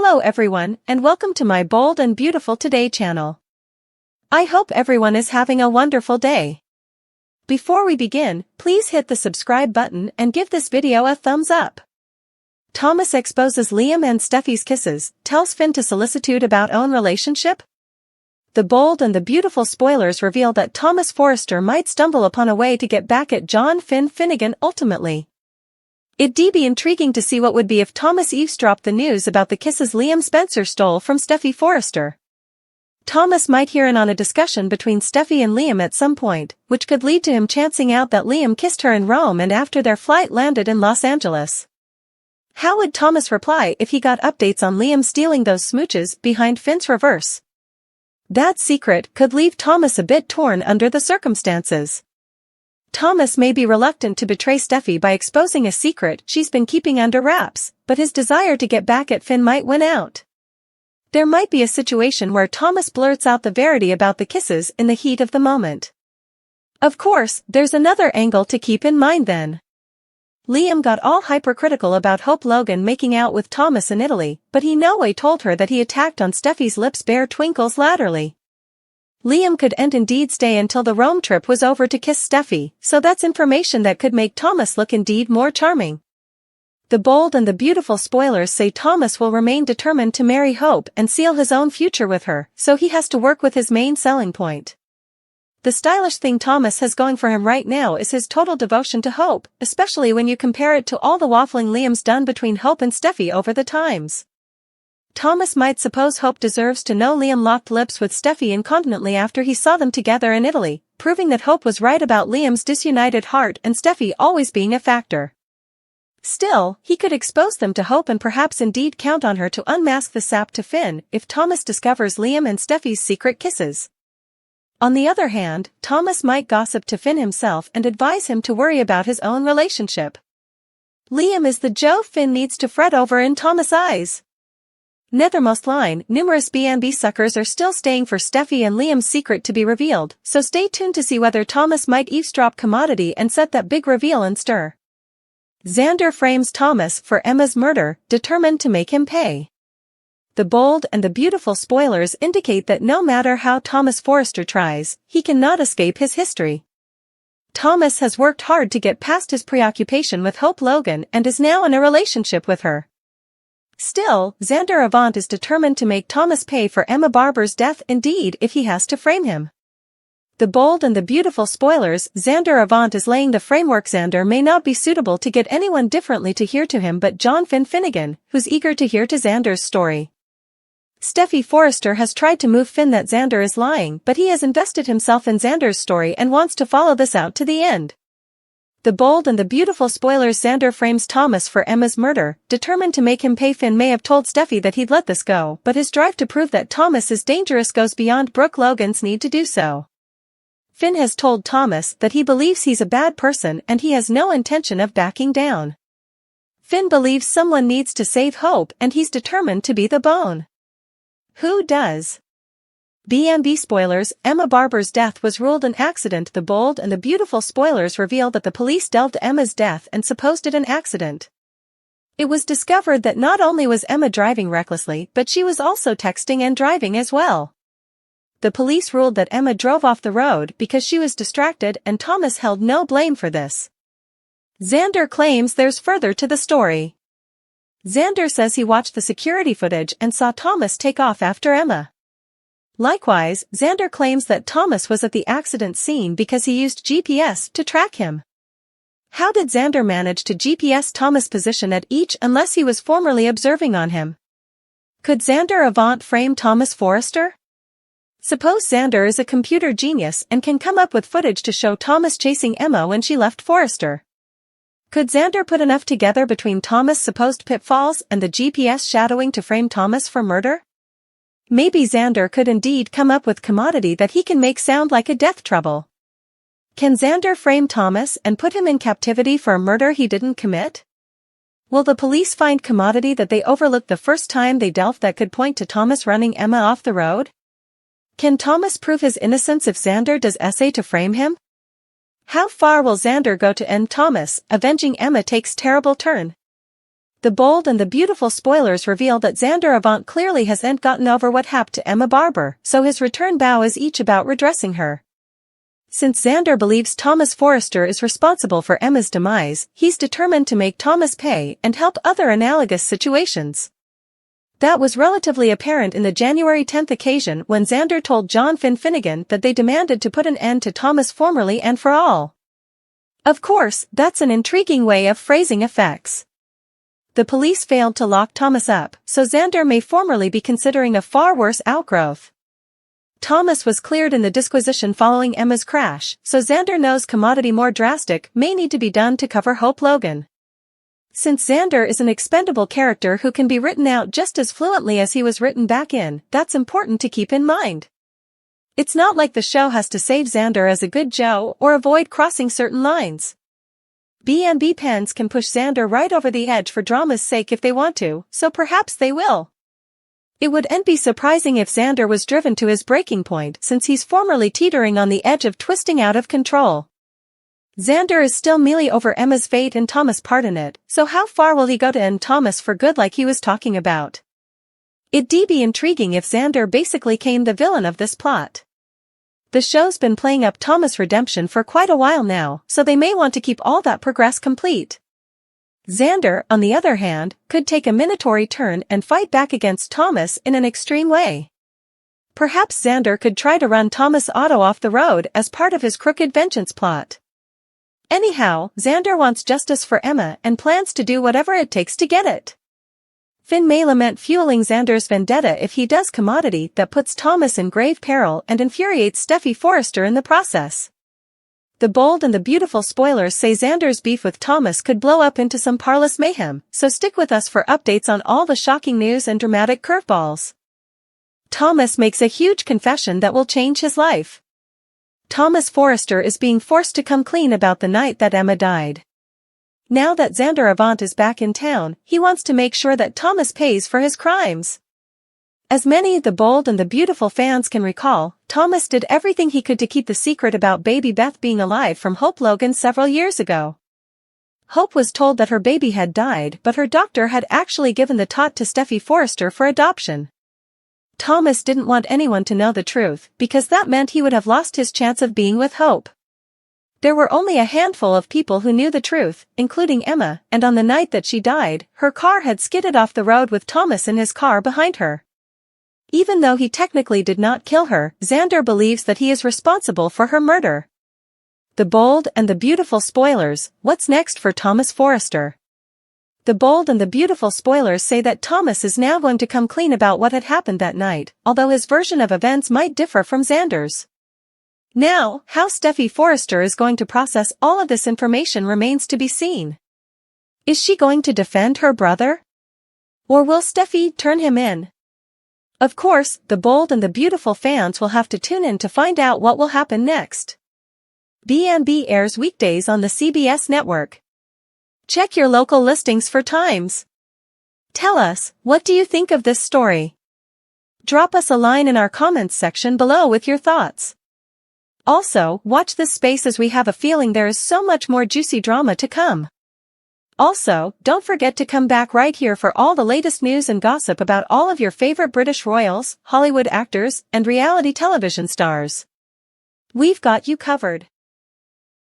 Hello everyone, and welcome to my Bold and Beautiful Today channel. I hope everyone is having a wonderful day. Before we begin, please hit the subscribe button and give this video a thumbs up. Thomas exposes Liam and Steffy's kisses, tells Finn to solicitude about own relationship. The bold and the beautiful spoilers reveal that Thomas Forrester might stumble upon a way to get back at John Finnegan ultimately. It'd be intriguing to see what would be if Thomas eavesdropped the news about the kisses Liam Spencer stole from Steffy Forrester. Thomas might hear in on a discussion between Steffy and Liam at some point, which could lead to him chancing out that Liam kissed her in Rome and after their flight landed in Los Angeles. How would Thomas reply if he got updates on Liam stealing those smooches behind Finn's reverse? That secret could leave Thomas a bit torn under the circumstances. Thomas may be reluctant to betray Steffy by exposing a secret she's been keeping under wraps, but his desire to get back at Finn might win out. There might be a situation where Thomas blurts out the verity about the kisses in the heat of the moment. Of course, there's another angle to keep in mind then. Liam got all hypercritical about Hope Logan making out with Thomas in Italy, but he no way told her that he attacked on Steffy's lips bare twinkles latterly. Liam could indeed stay until the Rome trip was over to kiss Steffy, so that's information that could make Thomas look indeed more charming. The bold and the beautiful spoilers say Thomas will remain determined to marry Hope and seal his own future with her, so he has to work with his main selling point. The stylish thing Thomas has going for him right now is his total devotion to Hope, especially when you compare it to all the waffling Liam's done between Hope and Steffy over the times. Thomas might suppose Hope deserves to know Liam locked lips with Steffy incontinently after he saw them together in Italy, proving that Hope was right about Liam's disunited heart and Steffy always being a factor. Still, he could expose them to Hope and perhaps indeed count on her to unmask the sap to Finn if Thomas discovers Liam and Steffy's secret kisses. On the other hand, Thomas might gossip to Finn himself and advise him to worry about his own relationship. Liam is the Joe Finn needs to fret over in Thomas' eyes. Nethermost line, numerous B&B suckers are still staying for Steffy and Liam's secret to be revealed, so stay tuned to see whether Thomas might eavesdrop commodity and set that big reveal in stir. Xander frames Thomas for Emma's murder, determined to make him pay. The bold and the beautiful spoilers indicate that no matter how Thomas Forrester tries, he cannot escape his history. Thomas has worked hard to get past his preoccupation with Hope Logan and is now in a relationship with her. Still, Xander Avant is determined to make Thomas pay for Emma Barber's death indeed if he has to frame him. The bold and the beautiful spoilers, Xander Avant is laying the framework. Xander may not be suitable to get anyone differently to hear to him but John Finnegan, who's eager to hear to Xander's story. Steffy Forrester has tried to move Finn that Xander is lying, but he has invested himself in Xander's story and wants to follow this out to the end. The bold and the beautiful spoilers. Xander frames Thomas for Emma's murder, determined to make him pay. Finn may have told Steffy that he'd let this go, but his drive to prove that Thomas is dangerous goes beyond Brooke Logan's need to do so. Finn has told Thomas that he believes he's a bad person and he has no intention of backing down. Finn believes someone needs to save Hope and he's determined to be the bone. Who does? B&B spoilers, Emma Barber's death was ruled an accident. The bold and the beautiful spoilers reveal that the police delved Emma's death and supposed it an accident. It was discovered that not only was Emma driving recklessly, but she was also texting and driving as well. The police ruled that Emma drove off the road because she was distracted and Thomas held no blame for this. Xander claims there's further to the story. Xander says he watched the security footage and saw Thomas take off after Emma. Likewise, Xander claims that Thomas was at the accident scene because he used GPS to track him. How did Xander manage to GPS Thomas' position at each unless he was formerly observing on him? Could Xander Avant frame Thomas Forrester? Suppose Xander is a computer genius and can come up with footage to show Thomas chasing Emma when she left Forrester. Could Xander put enough together between Thomas' supposed pitfalls and the GPS shadowing to frame Thomas for murder? Maybe Xander could indeed come up with commodity that he can make sound like a death trouble. Can Xander frame Thomas and put him in captivity for a murder he didn't commit? Will the police find commodity that they overlooked the first time they delved that could point to Thomas running Emma off the road? Can Thomas prove his innocence if Xander does essay to frame him? How far will Xander go to end Thomas? Avenging Emma takes terrible turn. The bold and the beautiful spoilers reveal that Xander Avant clearly hasn't gotten over what happened to Emma Barber, so his return bow is each about redressing her. Since Xander believes Thomas Forrester is responsible for Emma's demise, he's determined to make Thomas pay and help other analogous situations. That was relatively apparent in the January 10th occasion when Xander told John Finnegan that they demanded to put an end to Thomas formally and for all. Of course, that's an intriguing way of phrasing effects. The police failed to lock Thomas up, so Xander may formally be considering a far worse outgrowth. Thomas was cleared in the disquisition following Emma's crash, so Xander knows commodity more drastic may need to be done to cover Hope Logan. Since Xander is an expendable character who can be written out just as fluently as he was written back in, that's important to keep in mind. It's not like the show has to save Xander as a good Joe or avoid crossing certain lines. B&B pens can push Xander right over the edge for drama's sake if they want to, so perhaps they will. It wouldn't be surprising if Xander was driven to his breaking point since he's formerly teetering on the edge of twisting out of control. Xander is still mealy over Emma's fate and Thomas' part in it, so how far will he go to end Thomas for good like he was talking about? It'd be intriguing if Xander basically came the villain of this plot. The show's been playing up Thomas' redemption for quite a while now, so they may want to keep all that progress complete. Xander, on the other hand, could take a minatory turn and fight back against Thomas in an extreme way. Perhaps Xander could try to run Thomas Otto off the road as part of his crooked vengeance plot. Anyhow, Xander wants justice for Emma and plans to do whatever it takes to get it. Finn may lament fueling Xander's vendetta if he does commodity that puts Thomas in grave peril and infuriates Steffy Forrester in the process. The bold and the beautiful spoilers say Xander's beef with Thomas could blow up into some parlous mayhem, so stick with us for updates on all the shocking news and dramatic curveballs. Thomas makes a huge confession that will change his life. Thomas Forrester is being forced to come clean about the night that Emma died. Now that Xander Avant is back in town, he wants to make sure that Thomas pays for his crimes. As many of the bold and the beautiful fans can recall, Thomas did everything he could to keep the secret about baby Beth being alive from Hope Logan several years ago. Hope was told that her baby had died, but her doctor had actually given the tot to Steffy Forrester for adoption. Thomas didn't want anyone to know the truth, because that meant he would have lost his chance of being with Hope. There were only a handful of people who knew the truth, including Emma, and on the night that she died, her car had skidded off the road with Thomas in his car behind her. Even though he technically did not kill her, Xander believes that he is responsible for her murder. The bold and the beautiful spoilers, what's next for Thomas Forrester? The bold and the beautiful spoilers say that Thomas is now going to come clean about what had happened that night, although his version of events might differ from Xander's. Now, how Steffy Forrester is going to process all of this information remains to be seen. Is she going to defend her brother? Or will Steffy turn him in? Of course, the bold and the beautiful fans will have to tune in to find out what will happen next. B&B airs weekdays on the CBS network. Check your local listings for times. Tell us, what do you think of this story? Drop us a line in our comments section below with your thoughts. Also, watch this space as we have a feeling there is so much more juicy drama to come. Also, don't forget to come back right here for all the latest news and gossip about all of your favorite British royals, Hollywood actors, and reality television stars. We've got you covered.